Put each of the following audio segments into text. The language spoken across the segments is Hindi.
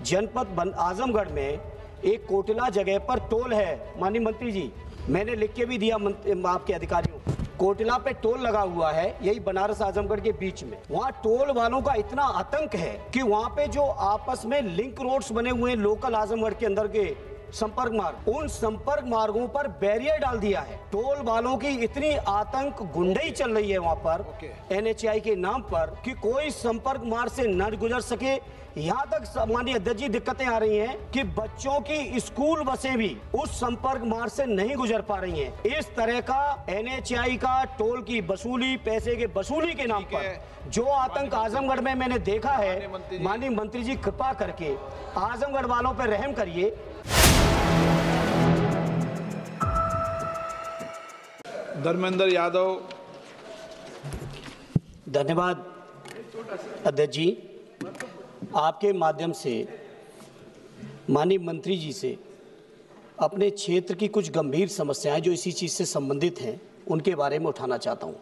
जनपद आजमगढ़ में एक कोटला जगह पर टोल है। माननीय मंत्री जी, मैंने लिख के भी दिया आपके अधिकारियों, कोटला पे टोल लगा हुआ है, यही बनारस आजमगढ़ के बीच में। वहाँ टोल वालों का इतना आतंक है कि वहाँ पे जो आपस में लिंक रोड्स बने हुए हैं लोकल आजमगढ़ के अंदर के संपर्क मार्ग, उन संपर्क मार्गों पर बैरियर डाल दिया है। टोल वालों की इतनी आतंक गुंडई चल रही है वहाँ पर NHAI के नाम पर कि कोई संपर्क मार्ग से न गुजर सके। यहाँ तक माननीय अध्यक्ष जी दिक्कतें आ रही हैं कि बच्चों की स्कूल बसें भी उस संपर्क मार्ग से नहीं गुजर पा रही हैं। इस तरह का NHAI का टोल की वसूली, पैसे के वसूली के नाम पर जो आतंक आजमगढ़ में मैंने देखा है, माननीय मंत्री जी कृपा करके आजमगढ़ वालों पर रहम करिए। धर्मेंद्र यादव। धन्यवाद अध्यक्ष जी। आपके माध्यम से माननीय मंत्री जी से अपने क्षेत्र की कुछ गंभीर समस्याएं जो इसी चीज से संबंधित हैं उनके बारे में उठाना चाहता हूं।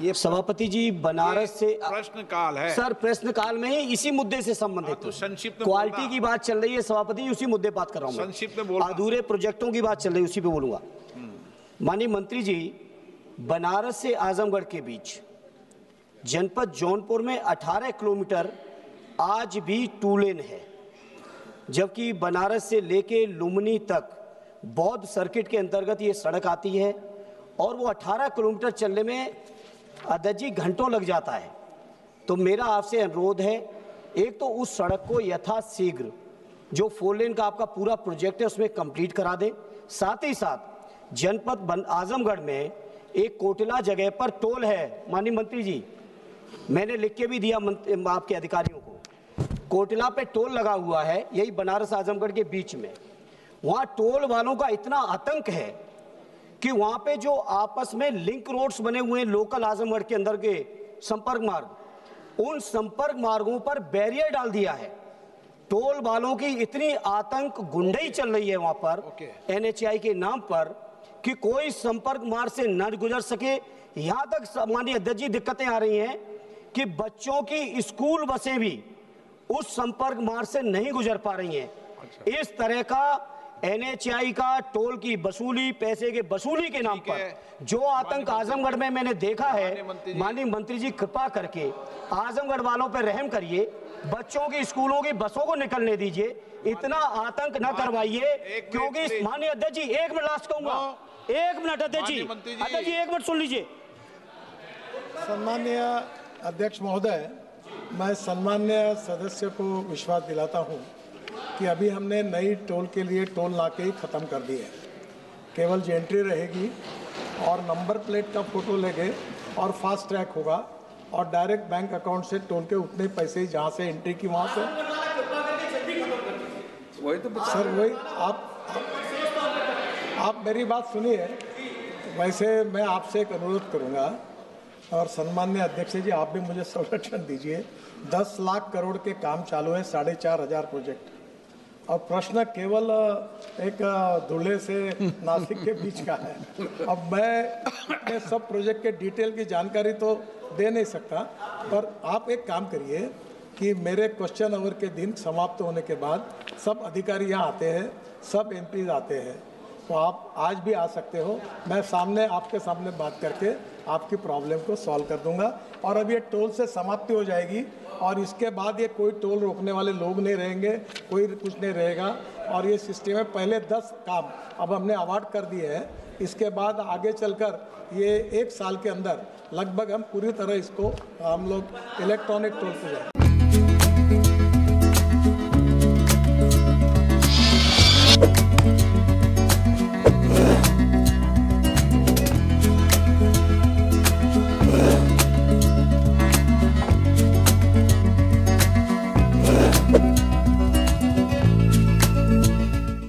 ये सभापति जी, बनारस से प्रश्न काल है सर, प्रश्न काल में ही इसी मुद्दे से संबंधित तो संक्षिप्त क्वालिटी की बात चल रही है सभापति जी, उसी मुद्दे बात कर रहा हूं। संक्षिप्त में बोलना। अधूरे प्रोजेक्टों की बात चल रही है, उसी पे बोलूंगा। माननीय मंत्री जी, बनारस से आजमगढ़ के बीच जनपद जौनपुर में 18 किलोमीटर आज भी टू लेन है, जबकि बनारस से लेके लुम्बिनी तक बौद्ध सर्किट के अंतर्गत ये सड़क आती है और वो 18 किलोमीटर चलने में अध्यक्ष जी घंटों लग जाता है। तो मेरा आपसे अनुरोध है, एक तो उस सड़क को यथाशीघ्र जो 4 लेन का आपका पूरा प्रोजेक्ट है उसमें कंप्लीट करा दें। साथ ही साथ जनपद आजमगढ़ में एक कोटला जगह पर टोल है। माननीय मंत्री जी, मैंने लिख के भी दिया आपके अधिकारियों को, कोटला पे टोल लगा हुआ है, यही बनारस आजमगढ़ के बीच में। वहाँ टोल वालों का इतना आतंक है कि वहाँ पे जो आपस में लिंक रोड्स बने हुए हैं लोकल आजमगढ़ के अंदर के संपर्क मार्ग, उन संपर्क मार्गों पर बैरियर डाल दिया है। टोल वालों की इतनी आतंक गुंडई चल रही है वहाँ पर NHAI के नाम पर कि कोई संपर्क मार्ग से न गुजर सके। यहाँ तक माननीय अध्यक्ष जी दिक्कतें आ रही हैं कि बच्चों की स्कूल बसें भी उस संपर्क मार्ग से नहीं गुजर पा रही हैं। इस तरह का NHAI का टोल की वसूली, पैसे के वसूली के नाम पर जो आतंक आजमगढ़ में मैंने देखा है, माननीय मंत्री जी कृपा करके आजमगढ़ वालों पर रहम करिए। बच्चों की स्कूलों की बसों को निकलने दीजिए, इतना आतंक न करवाइए। क्योंकि माननीय अध्यक्ष जी, 1 मिनट लास्ट कहूंगा, 1 मिनट अध्यक्ष जी, 1 मिनट सुन लीजिए। सम्माननीय अध्यक्ष महोदय, मैं सम्मान्य सदस्य को विश्वास दिलाता हूं कि अभी हमने नई टोल के लिए टोल नाके ही ख़त्म कर दिए। केवल एंट्री रहेगी और नंबर प्लेट का फोटो लेंगे और फास्ट ट्रैक होगा और डायरेक्ट बैंक अकाउंट से टोल के उतने पैसे ही जहाँ से एंट्री की वहाँ से। वही तो सर, वही आप मेरी बात सुनिए। वैसे मैं आपसे एक अनुरोध करूँगा और सम्मान्य अध्यक्ष जी, आप भी मुझे संरक्षण दीजिए। 10 लाख करोड़ के काम चालू है, 4,500 प्रोजेक्ट, और प्रश्न केवल एक धुले से नासिक के बीच का है। अब मैं सब प्रोजेक्ट के डिटेल की जानकारी तो दे नहीं सकता, पर आप एक काम करिए कि मेरे क्वेश्चन आवर के दिन समाप्त होने के बाद सब अधिकारी यहाँ आते हैं, सब MPs आते हैं, तो आप आज भी आ सकते हो। मैं आपके सामने बात करके आपकी प्रॉब्लम को सॉल्व कर दूंगा। और अब ये टोल से समाप्ति हो जाएगी और इसके बाद ये कोई टोल रोकने वाले लोग नहीं रहेंगे, कोई कुछ नहीं रहेगा। और ये सिस्टम है, पहले 10 काम अब हमने अवार्ड कर दिए हैं, इसके बाद आगे चलकर ये 1 साल के अंदर लगभग हम पूरी तरह इसको हम लोग इलेक्ट्रॉनिक टोल पे जाएंगे।